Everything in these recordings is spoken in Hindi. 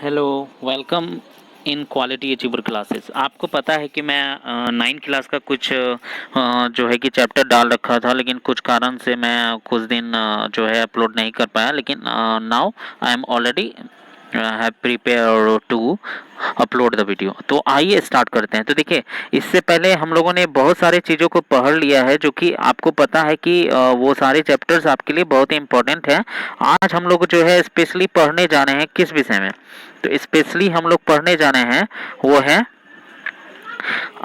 Hello, welcome in quality achiever classes. आपको पता है कि मैं 9 क्लास का कुछ जो है कि चैप्टर डाल रखा था, लेकिन कुछ कारण से मैं कुछ दिन जो है अपलोड नहीं कर पाया। लेकिन now I am already have prepare to upload the video. तो आइए स्टार्ट करते हैं। तो देखिए, इससे पहले हम लोगों ने बहुत सारे चीज़ों को पढ़ लिया है, जो कि आपको पता है कि वो सारे चैप्टर्स आपके लिए बहुत ही इंपॉर्टेंट है। आज हम लोग जो है स्पेशली पढ़ने जा रहे हैं किस विषय में। तो स्पेशली हम लोग पढ़ने जाने हैं वो है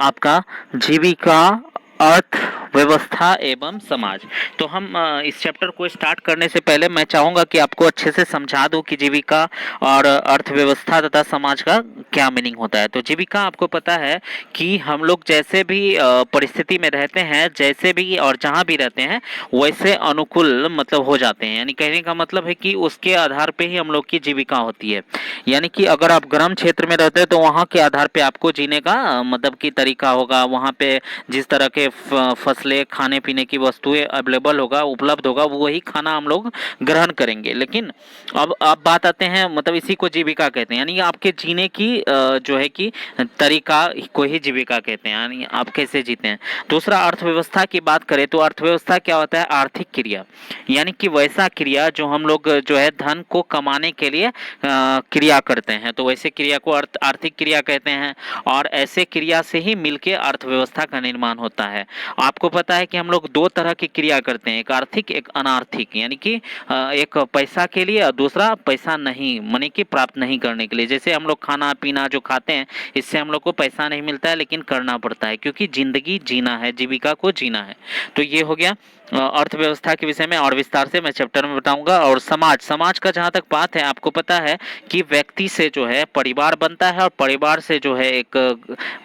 आपका जीविका, अर्थव्यवस्था एवं समाज। तो हम इस चैप्टर को स्टार्ट करने से पहले मैं चाहूँगा कि आपको अच्छे से समझा दूं कि जीविका और अर्थव्यवस्था तथा समाज का क्या मीनिंग होता है। तो जीविका आपको पता है कि हम लोग जैसे भी परिस्थिति में रहते हैं, जैसे भी और जहाँ भी रहते हैं, वैसे अनुकूल मतलब हो जाते हैं। यानी कहने का मतलब है कि उसके आधार पे ही हम लोग की जीविका होती है। यानी कि अगर आप गर्म क्षेत्र में रहते हैं तो वहाँ के आधार पे आपको जीने का मतलब की तरीका होगा। वहाँ पे जिस तरह के फसलें, खाने पीने की वस्तुएं अवेलेबल होगा, उपलब्ध होगा, वही खाना हम लोग ग्रहण करेंगे। लेकिन अब बात आते हैं, मतलब इसी को जीविका कहते हैं। यानी आपके जीने की जो है कि तरीका को ही जीविका कहते हैं। यानी आप कैसे जीते हैं। दूसरा, अर्थव्यवस्था की बात करें तो अर्थव्यवस्था क्या होता है? आर्थिक क्रिया। यानी कि वैसा क्रिया जो हम लोग जो है धन को कमाने के लिए क्रिया करते हैं, तो वैसे क्रिया को आर्थिक क्रिया कहते हैं। और ऐसे क्रिया से ही मिलके अर्थव्यवस्था का निर्माण होता है। आपको पता है कि हम लोग दो तरह की क्रिया करते हैं, एक आर्थिक, एक अनार्थिक। यानी कि एक पैसा के लिए और दूसरा पैसा नहीं, माने कि प्राप्त नहीं करने के लिए। जैसे हम लोग खाना पीना जो खाते हैं, इससे हम लोग को पैसा नहीं मिलता है, लेकिन करना पड़ता है, क्योंकि जिंदगी जीना है, जीविका को जीना है। तो ये हो गया अर्थव्यवस्था के विषय में, और विस्तार से मैं चैप्टर में बताऊंगा। और समाज, समाज का जहाँ तक बात है, आपको पता है कि व्यक्ति से जो है परिवार बनता है, और परिवार से जो है एक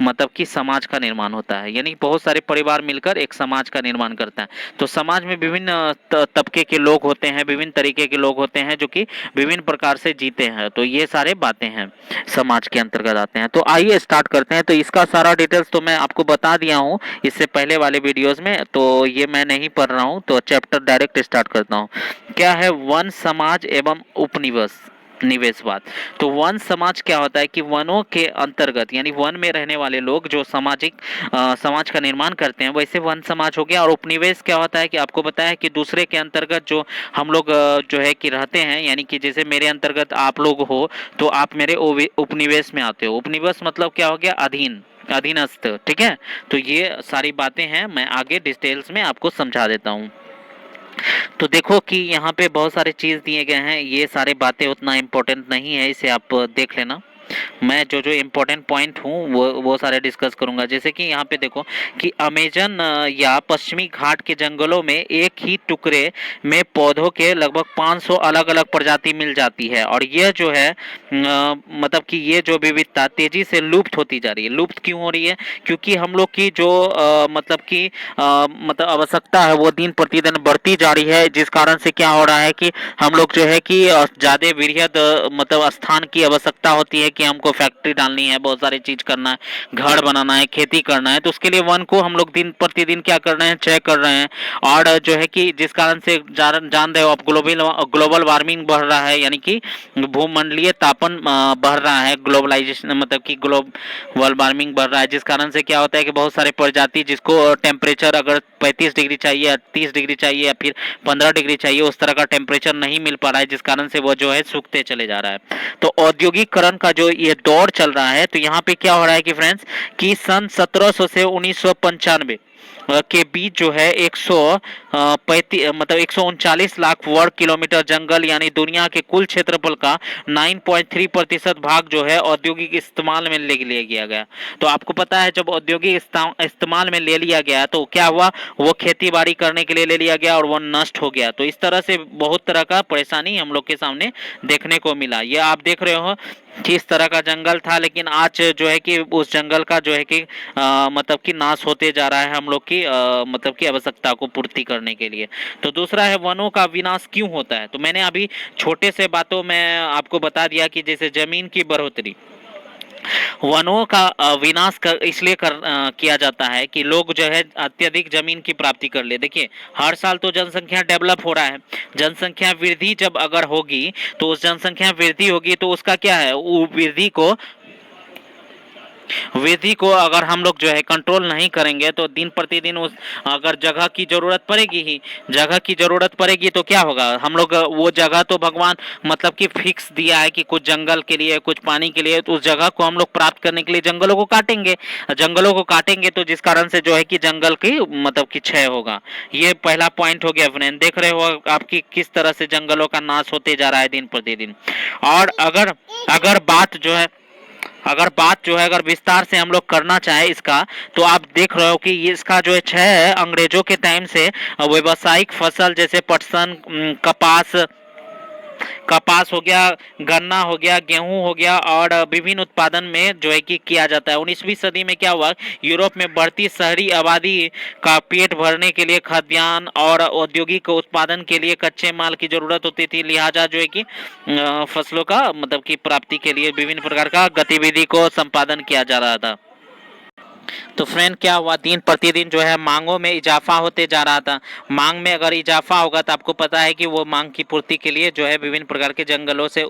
मतलब कि समाज का निर्माण होता है। यानी बहुत सारे परिवार मिलकर एक समाज का निर्माण करता है। तो समाज में विभिन्न तबके के लोग होते हैं, विभिन्न तरीके के लोग होते हैं, जो कि विभिन्न प्रकार से जीते हैं। तो ये सारे बातें हैं, समाज के अंतर्गत आते हैं। तो आइए स्टार्ट करते हैं। तो इसका सारा डिटेल्स तो मैं आपको बता दिया हूँ इससे पहले वाले वीडियोस में, तो ये मैं नहीं पढ़ रहा हूँ। तो चैप्टर डायरेक्ट स्टार्ट करता हूँ। क्या है? वन, समाज एवं उपनिवेश, निवेशवाद। तो वन समाज क्या होता है कि वनों के अंतर्गत, यानी वन में रहने वाले लोग जो सामाजिक समाज का निर्माण करते हैं, वैसे वन समाज हो गया। और उपनिवेश क्या होता है कि आपको पता है कि दूसरे के अंतर्गत जो हम लोग जो है कि रहते हैं, यानी कि जैसे मेरे अंतर्गत आप लोग हो, तो आप मेरे उपनिवेश में आते हो। उपनिवेश मतलब क्या हो गया? अधीन, अधीनस्थ। ठीक है। तो ये सारी बातें हैं, मैं आगे डिटेल्स में आपको समझा देता हूँ। तो देखो कि यहाँ पे बहुत सारे चीज दिए गए हैं, ये सारे बातें उतना इम्पोर्टेंट नहीं है, इसे आप देख लेना। मैं जो जो इम्पोर्टेंट पॉइंट हूँ वो सारे डिस्कस करूंगा। जैसे कि यहाँ पे देखो कि अमेजन या पश्चिमी घाट के जंगलों में एक ही टुकड़े में पौधों के लगभग 500 अलग अलग प्रजाति मिल जाती है। और यह जो है मतलब कि ये जो विविधता तेजी से लुप्त होती जा रही है। लुप्त क्यों हो रही है? क्योंकि हम लोग की जो मतलब कि मतलब आवश्यकता है वो दिन प्रतिदिन बढ़ती जा रही है, जिस कारण से क्या हो रहा है कि हम लोग जो है कि ज्यादा वृहद मतलब स्थान की आवश्यकता होती है कि हमको फैक्ट्री डालनी है, बहुत सारी चीज करना है, घर बनाना है, खेती करना है। तो उसके लिए वन को हम लोग दिन प्रतिदिन क्या कर रहे हैं? क्षय कर रहे हैं। और जो है कि जिस कारण से जान रहे हो आप, ग्लोबल वार्मिंग बढ़ रहा है, यानी कि भूमंडलीय तापन बढ़ रहा है। ग्लोबलाइजेशन मतलब कि ग्लोबल वार्मिंग बढ़ रहा है, जिस कारण से क्या होता है कि बहुत सारे प्रजाति जिसको टेम्परेचर अगर 35 डिग्री चाहिए या 30 डिग्री चाहिए या फिर 15 डिग्री चाहिए, उस तरह का टेम्परेचर नहीं मिल पा रहा है, जिस कारण से वो जो है सूखते चले जा रहा है। तो औद्योगिकरण का जो ये दौर चल रहा है, तो यहाँ पे क्या हो रहा है कि फ्रेंड्स कि सन 1700 से 1995 के बीच जो है 139 लाख वर्ग किलोमीटर जंगल, यानी दुनिया के कुल क्षेत्रफल का 9.3% भाग जो है औद्योगिक इस्तेमाल में ले लिया गया। तो आपको पता है जब औद्योगिक इस्तेमाल में ले लिया गया तो क्या हुआ? वो खेती बाड़ी करने के लिए ले लिया गया और वो नष्ट हो गया। तो इस तरह से बहुत तरह का परेशानी हम लोग के सामने देखने को मिला। ये आप देख रहे हो किस तरह का जंगल था, लेकिन आज जो है कि उस जंगल का जो है कि मतलब कि नाश होते जा रहा है हम लोग की मतलब की आवश्यकता को पूर्ति करने के लिए। तो दूसरा है वनों का विनाश क्यों होता है। तो मैंने अभी छोटे से बातों में आपको बता दिया कि जैसे जमीन की बढ़ोतरी, वनों का विनाश इसलिए किया जाता है कि लोग जो है अत्यधिक जमीन की प्राप्ति कर ले। देखिए हर साल तो जनसंख्या डेवलप हो रहा है, जनसंख्या वृद्धि जब अगर होगी तो उस जनसंख्या वृद्धि होगी तो उसका क्या है, वो वृद्धि को अगर हम लोग जो है कंट्रोल नहीं करेंगे तो दिन प्रतिदिन उस अगर जगह की जरूरत पड़ेगी ही, जगह की जरूरत पड़ेगी तो क्या होगा, हम लोग वो जगह तो भगवान मतलब कि फिक्स दिया है कि कुछ जंगल के लिए कुछ पानी के लिए, तो उस जगह को हम लोग प्राप्त करने के लिए जंगलों को काटेंगे, जंगलों को काटेंगे तो जिस कारण से जो है कि जंगल की मतलब कि क्षय होगा। ये पहला पॉइंट हो गया फ्रेंड। देख रहे हो आपकी किस तरह से जंगलों का नाश होते जा रहा है दिन प्रतिदिन। और अगर अगर बात जो है अगर बात जो है अगर विस्तार से हम लोग करना चाहे इसका, तो आप देख रहे हो कि ये इसका जो है क्षय है अंग्रेजों के टाइम से व्यावसायिक फसल जैसे पटसन, कपास हो गया, गन्ना हो गया, गेहूं हो गया और विभिन्न उत्पादन में जो है कि किया जाता है। 19वीं सदी में क्या हुआ, यूरोप में बढ़ती शहरी आबादी का पेट भरने के लिए खाद्यान्न और औद्योगिक उत्पादन के लिए कच्चे माल की जरूरत होती थी, लिहाजा जो है कि फसलों का मतलब की प्राप्ति के लिए विभिन्न प्रकार का गतिविधि को संपादन किया जा रहा था। तो फ्रेंड क्या हुआ, दिन प्रतिदिन जो है मांगों में इजाफा होते जा रहा था। मांग में अगर इजाफा होगा तो आपको पता है कि वो मांग की पूर्ति के लिए जो है विभिन्न प्रकार के जंगलों से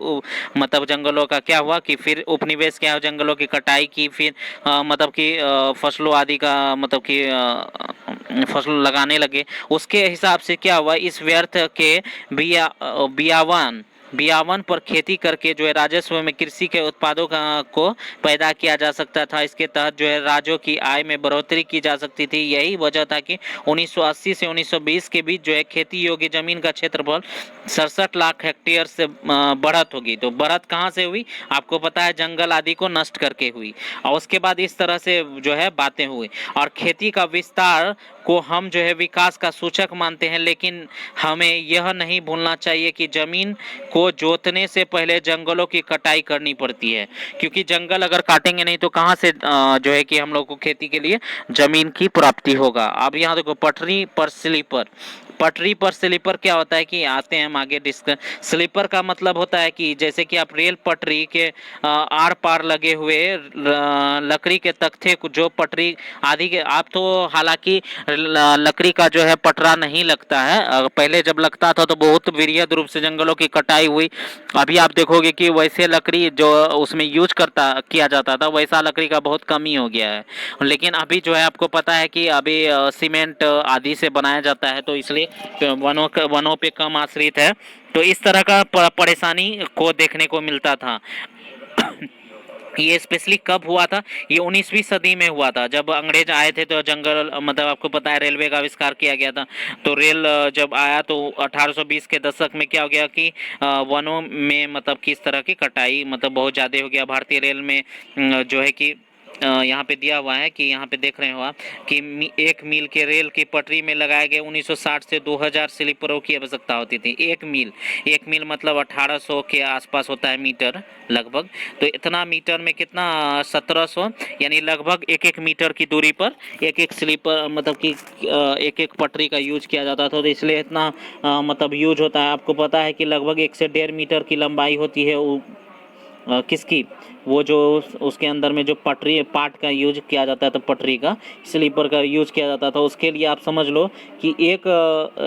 मतलब जंगलों का क्या हुआ कि फिर उपनिवेश क्या, जंगलों की कटाई की, फिर मतलब कि फसलों आदि का मतलब कि फसल लगाने लगे। उसके हिसाब से क्या हुआ, इस व्यर्थ के बियावन बियावन पर खेती करके जो है राजस्व में कृषि के उत्पादों को पैदा किया जा सकता था। इसके तहत जो है राज्यों की आय में बढ़ोतरी की जा सकती थी। यही वजह था कि 1980 से 1920 के बीच जो है खेती योग्य जमीन का क्षेत्रफल 67 लाख हेक्टेयर से बढ़त होगी। तो बढ़त कहाँ से हुई, आपको पता है जंगल आदि को नष्ट करके हुई। और उसके बाद इस तरह से जो है बातें हुई। और खेती का विस्तार को हम जो है विकास का सूचक मानते हैं, लेकिन हमें यह नहीं भूलना चाहिए कि जमीन को जोतने से पहले जंगलों की कटाई करनी पड़ती है, क्योंकि जंगल अगर काटेंगे नहीं तो कहाँ से जो है कि हम लोग को खेती के लिए जमीन की प्राप्ति होगा। अब यहाँ देखो पटरी पर स्लीपर, पटरी पर स्लीपर क्या होता है कि आते हैं हम आगे डिस्कस। स्लीपर का मतलब होता है कि जैसे कि आप रेल पटरी के आर पार लगे हुए लकड़ी के तख्ते जो पटरी आदि के, आप तो हालांकि लकड़ी का जो है पटरा नहीं लगता है, पहले जब लगता था तो बहुत वृहद रूप से जंगलों की कटाई हुई। अभी आप देखोगे कि वैसे लकड़ी जो उसमें यूज किया जाता था वैसा लकड़ी का बहुत कमी हो गया है। लेकिन अभी जो है आपको पता है कि अभी सीमेंट आदि से बनाया जाता है, तो इसलिए वनों पे कम आश्रित है। तो इस तरह का परेशानी को देखने को मिलता था। ये स्पेशली कब हुआ था, ये 19वीं सदी में हुआ था जब अंग्रेज आए थे। तो जंगल मतलब आपको पता है रेलवे का आविष्कार किया गया था। तो रेल जब आया तो 1820 के दशक में क्या हो गया कि वनों में मतलब किस तरह की कटाई मतलब बहुत ज़्यादा हो गया। भारतीय रेल में जो है कि यहाँ पे दिया हुआ है कि यहाँ पे देख रहे हो आप कि 1 मील के रेल की पटरी में लगाए गए 1960 से 2000 स्लीपरों की आवश्यकता होती थी। 1 मील मतलब 1800 के आसपास होता है मीटर लगभग। तो इतना मीटर में कितना 1700, यानी लगभग 1-1 मीटर की दूरी पर एक स्लीपर मतलब कि एक पटरी का यूज किया जाता था। तो इसलिए इतना मतलब यूज होता है। आपको पता है कि लगभग 1 से 1.5 मीटर की लंबाई होती है किसकी, वो जो उसके अंदर में जो पटरी पार्ट का यूज किया जाता है, तो पटरी का स्लीपर का यूज किया जाता था। उसके लिए आप समझ लो कि एक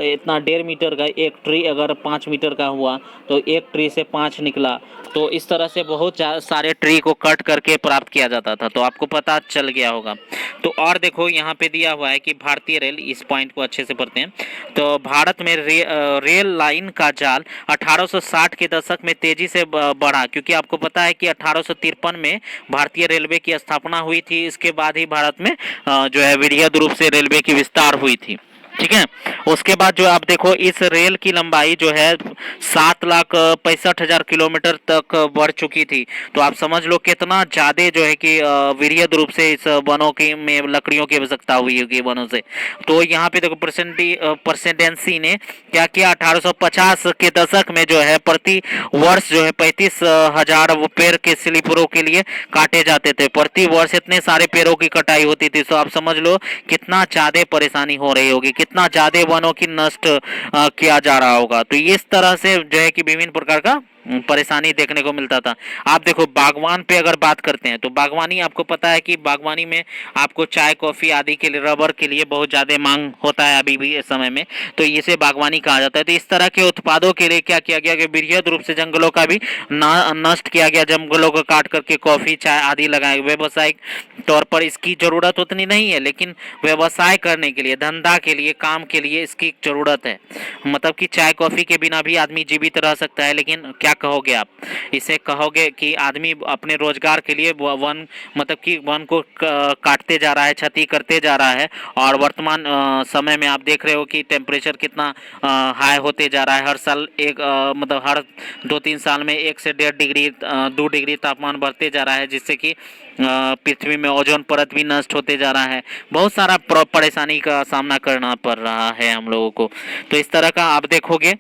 इतना 1.5 मीटर का एक ट्री अगर 5 मीटर का हुआ तो एक ट्री से 5 निकला। तो इस तरह से बहुत सारे ट्री को कट करके प्राप्त किया जाता था। तो आपको पता चल गया होगा। तो और देखो यहाँ पे दिया हुआ है कि भारतीय रेल, इस पॉइंट को अच्छे से पढ़ते हैं। तो भारत में रेल लाइन का जाल 1860 के दशक में तेजी से बढ़ा, क्योंकि आपको पता है कि 1853 में भारतीय रेलवे की स्थापना हुई थी। इसके बाद ही भारत में जो है वृहद रूप से रेलवे की विस्तार हुई थी। ठीक है। उसके बाद जो आप देखो इस रेल की लंबाई जो है 7,65,000 किलोमीटर तक बढ़ चुकी थी। तो आप समझ लो कितना ज्यादा जो है कि वृहद रूप से इस वनों की में लकड़ियों की आवश्यकता हुई होगी वनों से। तो यहाँ पे देखो प्रेसिडेंसी ने क्या किया, 1850 के दशक में जो है प्रति वर्ष जो है 35,000 पेड़ के स्लीपरों के लिए काटे जाते थे। प्रति वर्ष इतने सारे पेड़ों की कटाई होती थी। तो आप समझ लो कितना ज्यादा परेशानी हो रही होगी, कितना ज्यादा वनों की नष्ट किया जा रहा होगा। तो इस तरह से जो है कि विभिन्न प्रकार का परेशानी देखने को मिलता था। आप देखो बागवान पे अगर बात करते हैं तो बागवानी, आपको पता है कि बागवानी में आपको चाय कॉफ़ी आदि के लिए, रबर के लिए बहुत ज़्यादा मांग होता है अभी भी इस समय में, तो इसे बागवानी कहा जाता है। तो इस तरह के उत्पादों के लिए क्या किया गया कि बृहद रूप से जंगलों का भी नष्ट किया गया, जंगलों को काट करके कॉफ़ी चाय आदि लगाए। व्यावसायिक तौर पर इसकी ज़रूरत उतनी नहीं है, लेकिन व्यवसाय करने के लिए, धंधा के लिए, काम के लिए इसकी ज़रूरत है। मतलब कि चाय कॉफ़ी के बिना भी आदमी जीवित रह सकता है, लेकिन क्या कहोगे आप, इसे कहोगे कि आदमी अपने रोजगार के लिए वन, मतलब कि वन को काटते जा रहा है, क्षति करते जा रहा है। और वर्तमान समय में आप देख रहे हो कि टेम्परेचर कितना हाई होते जा रहा है। हर साल एक मतलब हर 2-3 साल में 1 से 1.5 डिग्री 2 डिग्री तापमान बढ़ते जा रहा है, जिससे कि पृथ्वी में ओजोन परत भी नष्ट होते जा रहा है। बहुत सारा परेशानी का सामना करना पड़ रहा है हम लोगों को। तो इस तरह का आप देखोगे।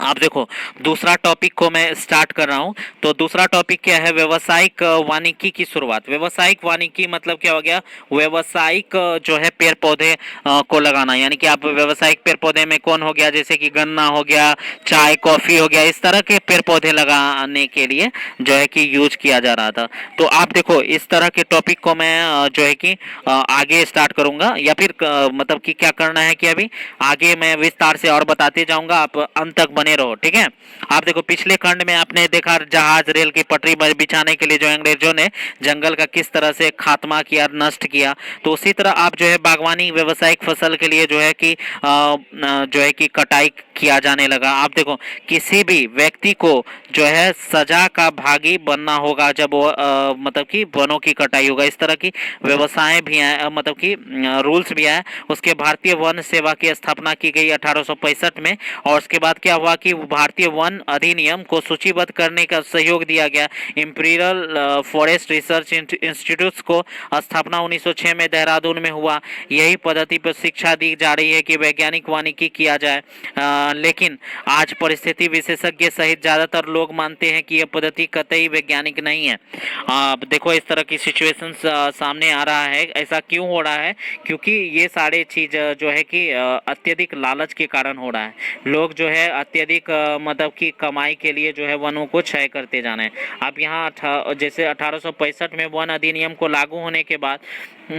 आप देखो दूसरा टॉपिक को मैं स्टार्ट कर रहा हूँ। तो दूसरा टॉपिक क्या है, व्यवसायिक वानिकी की शुरुआत। व्यवसायिक वानिकी मतलब क्या हो गया, व्यवसायिक जो है पेड़ पौधे को लगाना, यानी कि आप व्यवसायिक पेड़ पौधे में कौन हो गया, जैसे कि गन्ना हो गया, चाय कॉफी हो गया, इस तरह के पेड़ पौधे लगाने के लिए जो है कि यूज किया जा रहा था। तो आप देखो इस तरह के टॉपिक को मैं जो है कि आगे स्टार्ट करूंगा, या फिर मतलब कि क्या करना है कि अभी आगे मैं विस्तार से और बताते जाऊंगा, आप अंत तक बने रहो, ठीक है। आप देखो पिछले खंड में आपने देखा जहाज रेल की पटरी बिछाने के लिए जो अंग्रेजों ने जंगल का किस तरह से खात्मा किया, नष्ट किया। तो उसी तरह आप जो है बागवानी व्यवसायिक फसल के लिए जो है कि जो है कि कटाई किया जाने लगा। आप देखो किसी भी व्यक्ति को जो है सजा का भागी बनना होगा जब वो मतलब कि वनों की कटाई होगा। इस तरह की व्यवसाय भी है, मतलब कि रूल्स भी है। उसके भारतीय वन सेवा की स्थापना की गई 1865 में, और उसके बाद क्या हुआ कि भारतीय वन अधिनियम को सूचीबद्ध करने का सहयोग दिया गया। इंपीरियल फॉरेस्ट रिसर्च इंस्टीट्यूट को स्थापना 1906 में देहरादून में हुआ। यही पद्धति पर शिक्षा दी जा रही है कि वैज्ञानिक वानिकी किया जाए, लेकिन आज परिस्थिति विशेषज्ञ सहित ज़्यादातर लोग मानते हैं कि यह पद्धति कतई वैज्ञानिक नहीं है। देखो इस तरह की सिचुएशन सामने आ रहा है। ऐसा क्यों हो रहा है, क्योंकि ये सारे चीज़ जो है कि अत्यधिक लालच के कारण हो रहा है। लोग जो है अत्यधिक मतलब कि कमाई के लिए जो है वनों को क्षय करते जाना है। अब यहाँ जैसे 1865 में वन अधिनियम को लागू होने के बाद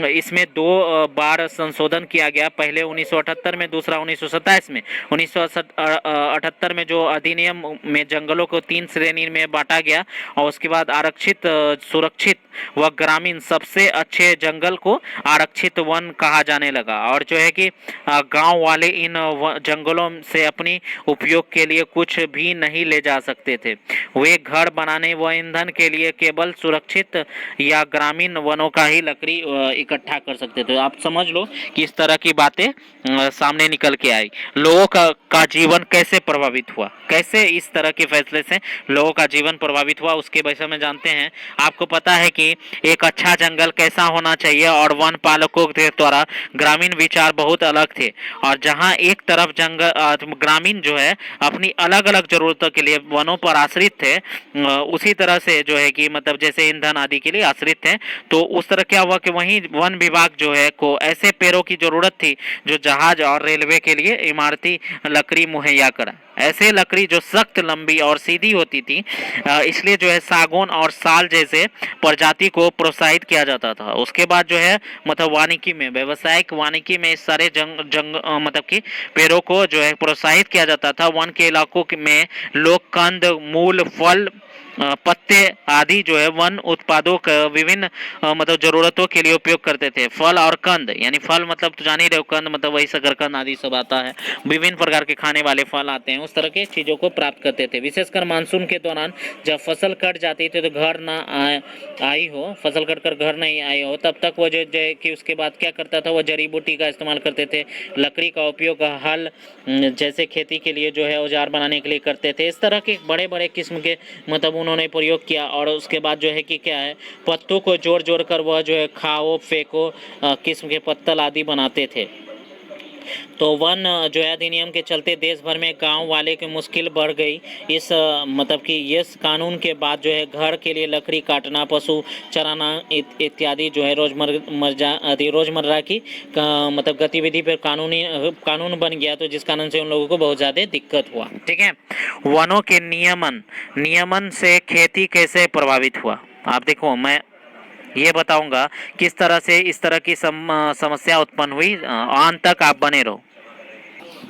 इसमें 2 बार संशोधन किया गया, पहले 1978 में, दूसरा 1927 में। 1978 में जो अधिनियम में जंगलों को 3 श्रेणी में बांटा गया, और उसके बाद आरक्षित, सुरक्षित व ग्रामीण सबसे अच्छे जंगल को आरक्षित वन कहा जाने लगा। और जो है कि गांव वाले इन जंगलों से अपनी उपयोग के लिए कुछ भी नहीं ले जा सकते थे। वे घर बनाने व ईंधन के लिए केवल सुरक्षित या ग्रामीण वनों का ही लकड़ी इकट्ठा कर सकते थे। आप समझ लो कि इस तरह की बातें सामने निकल के आई। लोगों का जीवन कैसे प्रभावित हुआ, कैसे इस तरह के फैसले से लोगों का जीवन प्रभावित हुआ, उसके विषय में जानते हैं। आपको पता है कि एक अच्छा जंगल कैसा होना चाहिए, और वन पालकों के द्वारा ग्रामीण विचार बहुत अलग थे। और जहां एक तरफ जंगल ग्रामीण जो है अपनी अलग अलग जरूरतों के लिए वनों पर आश्रित थे, उसी तरह से जो है कि मतलब जैसे ईंधन आदि के लिए आश्रित थे, तो उस तरह क्या हुआ कि वहीं वन विभाग जो है को ऐसे पेड़ों की जरूरत थी जो जहाज और रेलवे के लिए इमारती लकड़ी मुहैया करा। ऐसे लकड़ी जो सख्त, लंबी और सीधी होती थी, इसलिए जो है सागौन और साल जैसे प्रजाति को प्रोत्साहित किया जाता था। उसके बाद जो है मतलब वानिकी में, व्यावसायिक वानिकी में इस सारे मतलब कि पेड़ों को जो है प्रोत्साहित किया जाता था। वन के इलाकों में लोग कंद, मूल, फल, पत्ते आदि जो है वन उत्पादों का विभिन्न मतलब जरूरतों के लिए उपयोग करते थे। फल और कंद, यानी फल मतलब तो जान ही रहे हो, कंद मतलब वही शकरकंद आदि सब आता है, विभिन्न प्रकार के खाने वाले फल आते हैं, उस तरह के चीज़ों को प्राप्त करते थे। विशेषकर मानसून के दौरान जब फसल कट जाती थी तो घर ना आई हो, फसल कट कर घर नहीं आई हो, तब तक वो जो कि उसके बाद क्या करता था, वो जड़ी बूटी का इस्तेमाल करते थे। लकड़ी का उपयोग हल जैसे खेती के लिए जो है औजार बनाने के लिए करते थे। इस तरह के बड़े बड़े किस्म के मतलब उन्होंने प्रयोग किया। और उसके बाद जो है कि क्या है, पत्तों को जोड़ जोड़ कर वह जो है खाओ फेंको किस्म के पत्तल आदि बनाते थे। तो वन जो है अधिनियम के चलते देश भर में गांव वाले की मुश्किल बढ़ गई। इस मतलब कि इस कानून के बाद जो है घर के लिए लकड़ी काटना, पशु चराना इत्यादि जो है रोजमर्रा की मतलब गतिविधि पर कानून बन गया, तो जिस कारण से उन लोगों को बहुत ज़्यादा दिक्कत हुआ। ठीक है, वनों के नियमन से खेती कैसे प्रभावित हुआ। आप देखो, मैं ये बताऊंगा किस तरह से इस तरह की समस्या उत्पन्न हुई। अंत तक आप बने रहो।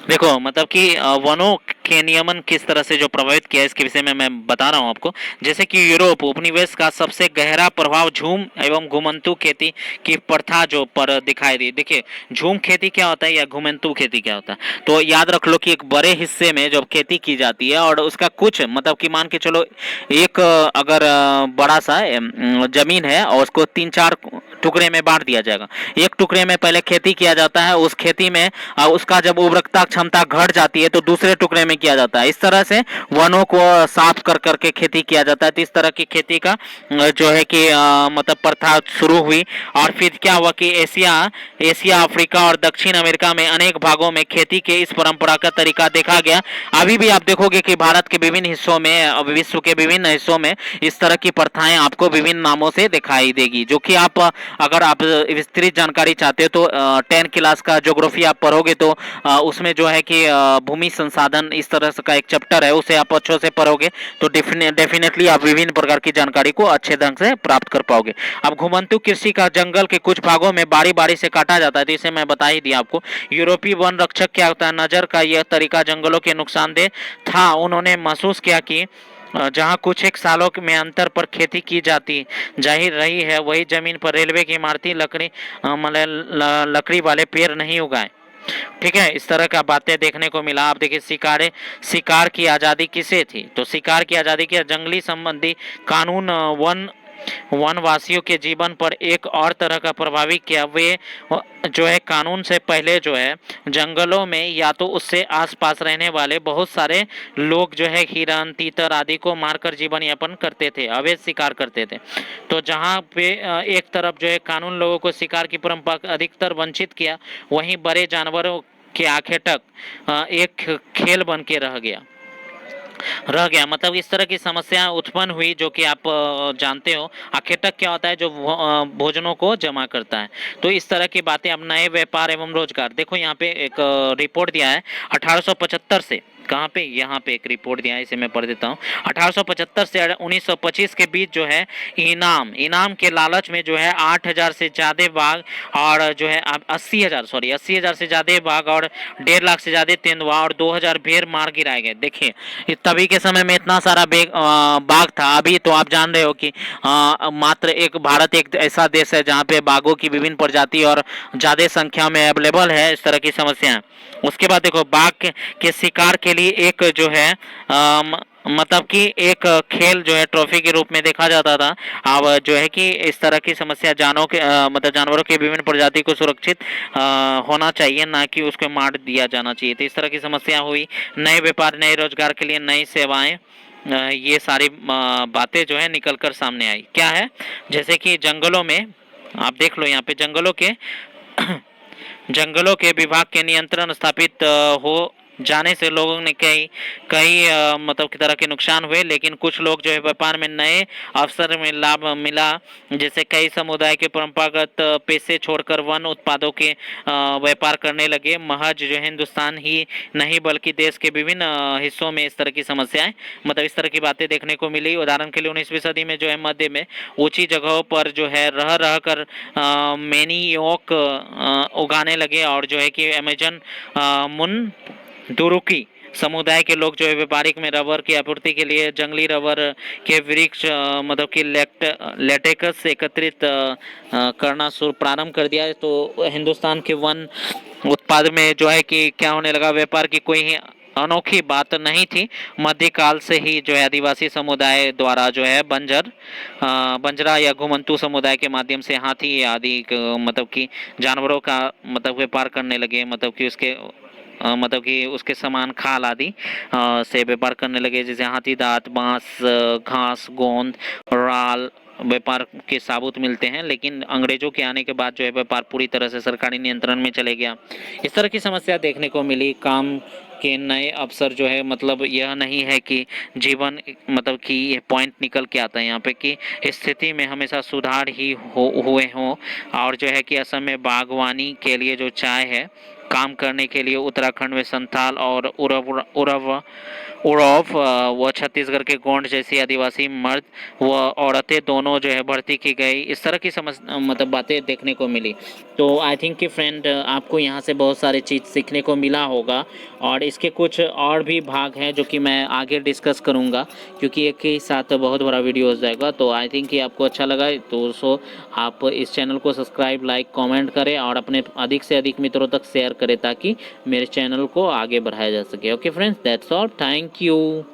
देखो, मतलब कि वनों के नियमन किस तरह से जो प्रभावित किया, इसके विषय में मैं बता रहा हूँ आपको। जैसे कि यूरोप उपनिवेश का सबसे गहरा प्रभाव झूम एवं घुमंतू खेती की प्रथा जो पर दिखाई दी। देखिए, झूम खेती क्या होता है या घुमंतू खेती क्या होता है, तो याद रख लो कि एक बड़े हिस्से में जब खेती की जाती है और उसका कुछ मतलब कि मान के चलो एक अगर बड़ा सा जमीन है और उसको 3-4 टुकड़े में बांट दिया जाएगा। एक टुकड़े में पहले खेती किया जाता है, उस खेती में उसका जब उर्वरकता क्षमता घट जाती है तो दूसरे टुकड़े में किया जाता है। इस तरह से वनों को साफ कर करके खेती किया जाता है। तो इस तरह की खेती का जो है कि मतलब प्रथा शुरू हुई। और फिर क्या हुआ कि एशिया, अफ्रीका और दक्षिण अमेरिका में अनेक भागों में खेती के इस परंपरा का तरीका देखा गया। अभी भी आप देखोगे कि भारत के विभिन्न हिस्सों में, विश्व के विभिन्न हिस्सों में इस तरह की प्रथाएं आपको विभिन्न नामों से दिखाई देगी, जो कि आप अगर आप विस्तृत जानकारी चाहते हो तो 10 क्लास का ज्योग्राफी आप पढ़ोगे तो उसमें जो है कि भूमि संसाधन इस तरह से का एक चैप्टर है, उसे आप अच्छे से पढ़ोगे तो डेफिनेटली आप विभिन्न प्रकार की जानकारी को अच्छे ढंग से प्राप्त कर पाओगे। अब घुमंतू कृषि का जंगल के कुछ भागों में बारी बारी से काटा जाता है, तो इसे मैं बता ही दिया आपको। यूरोपीय वन रक्षक क्या होता है, नजर का यह तरीका जंगलों के नुकसानदेह था। उन्होंने महसूस किया कि जहां कुछ एक सालों में अंतर पर खेती की जाती जाहिर रही है, वही जमीन पर रेलवे की इमारती मतलब लकड़ी वाले पेड़ नहीं उगाए। ठीक है, इस तरह का बातें देखने को मिला। आप देखिए, शिकार की आज़ादी किसे थी, तो शिकार की आज़ादी की जंगली संबंधी कानून वनवासियों के जीवन पर एक और तरह का प्रभावित किया। वे जो है कानून से पहले जो है जंगलों में या तो उससे आसपास रहने वाले बहुत सारे लोग जो है हिरण, तीतर आदि को मारकर जीवन यापन करते थे, अवैध शिकार करते थे। तो जहाँ पे एक तरफ जो है कानून लोगों को शिकार की परंपरा अधिकतर वंचित किया, वहीं बड़े जानवरों के आखेटक एक खेल बन के रह गया। मतलब इस तरह की समस्या उत्पन्न हुई, जो कि आप जानते हो। आखेटक क्या होता है, जो भोजनों को जमा करता है। तो इस तरह की बातें। अब नए व्यापार एवं रोजगार देखो, यहाँ पे एक रिपोर्ट दिया है 1875 से। कहाँ पे, यहाँ पे एक रिपोर्ट दिया है, इसे मैं पढ़ देता हूँ। 1875 से 1925 के बीच जो है इनाम के लालच में जो है 8,000 से ज्यादा बाघ और जो है 80,000 से ज्यादा बाघ और 1.5 लाख से ज्यादा तेंदुआ और 2,000 भेड़ मार गिराए गए। देखिए, तभी के समय में इतना सारा बाघ था। अभी तो आप जान रहे हो कि मात्र एक भारत एक ऐसा देश है जहाँ पे बाघों की विभिन्न प्रजाति और ज्यादा संख्या में अवेलेबल है। इस तरह की समस्या। उसके बाद देखो, बाघ के शिकार के लिए एक जो है मतलब कि एक खेल जो है ट्रॉफी के रूप में देखा जाता था। अब जो है कि इस तरह की समस्या मतलब जानवरों की विभिन्न प्रजाति को सुरक्षित होना चाहिए, ना कि उसको मार दिया जाना चाहिए। तो इस तरह की समस्या हुई। नए व्यापार, नए रोजगार के लिए नई सेवाएं, ये सारी बातें जो है निकल कर सामने आई। क्या है, जैसे कि जंगलों में आप देख लो, यहाँ पे जंगलों के विभाग के नियंत्रण स्थापित हो जाने से लोगों ने कई मतलब की तरह के नुकसान हुए, लेकिन कुछ लोग जो है व्यापार में नए अवसर में लाभ मिला। जैसे कई समुदाय के परंपरागत पेशे छोड़कर वन उत्पादों के व्यापार करने लगे। महज जो हिंदुस्तान ही नहीं बल्कि देश के विभिन्न हिस्सों में इस तरह की समस्याएं, मतलब इस तरह की बातें देखने को मिली। उदाहरण के लिए 19वीं सदी में जो है मध्य में ऊंची जगहों पर जो है रह कर मैनियोक उगाने लगे, और जो है कि अमेजन मुन दुरुकी समुदाय के लोग जो है व्यापारिक में रबर की आपूर्ति के लिए जंगली रबर के वृक्ष मतलब कि लेटेक्स से एकत्रित करना प्रारंभ कर दिया है। तो हिंदुस्तान के वन उत्पाद में जो है कि क्या होने लगा, व्यापार की कोई अनोखी बात नहीं थी। मध्यकाल से ही जो है आदिवासी समुदाय द्वारा जो है बंजरा या घुमंतू समुदाय के माध्यम से हाथी आदि मतलब कि जानवरों का मतलब व्यापार करने लगे, मतलब कि उसके मतलब कि उसके सामान खाल आदि से व्यापार करने लगे, जैसे हाथी दांत, बांस, घास, गोंद, राल व्यापार के साबूत मिलते हैं। लेकिन अंग्रेजों के आने के बाद जो है व्यापार पूरी तरह से सरकारी नियंत्रण में चले गया। इस तरह की समस्या देखने को मिली। काम के नए अवसर जो है, मतलब यह नहीं है कि जीवन, मतलब कि ये पॉइंट निकल के आता है यहाँ पे कि स्थिति में हमेशा सुधार ही हुए हों। और जो है कि असम में बागवानी के लिए जो चाय है, काम करने के लिए उत्तराखंड में संथाल और उड़ाव व छत्तीसगढ़ के गोंड जैसी आदिवासी मर्द व औरतें दोनों जो है भर्ती की गई। इस तरह की मतलब बातें देखने को मिली। तो आई थिंक कि फ्रेंड आपको यहाँ से बहुत सारी चीज़ सीखने को मिला होगा, और इसके कुछ और भी भाग हैं जो कि मैं आगे डिस्कस करूँगा, क्योंकि एक ही साथ बहुत बड़ा वीडियो हो जाएगा। तो आई थिंक कि आपको अच्छा लगा तो सो आप इस चैनल को सब्सक्राइब, लाइक, कमेंट करें और अपने अधिक से अधिक मित्रों तक शेयर करें ताकि मेरे चैनल को आगे बढ़ाया जा सके। Okay friends, that's all, thank you.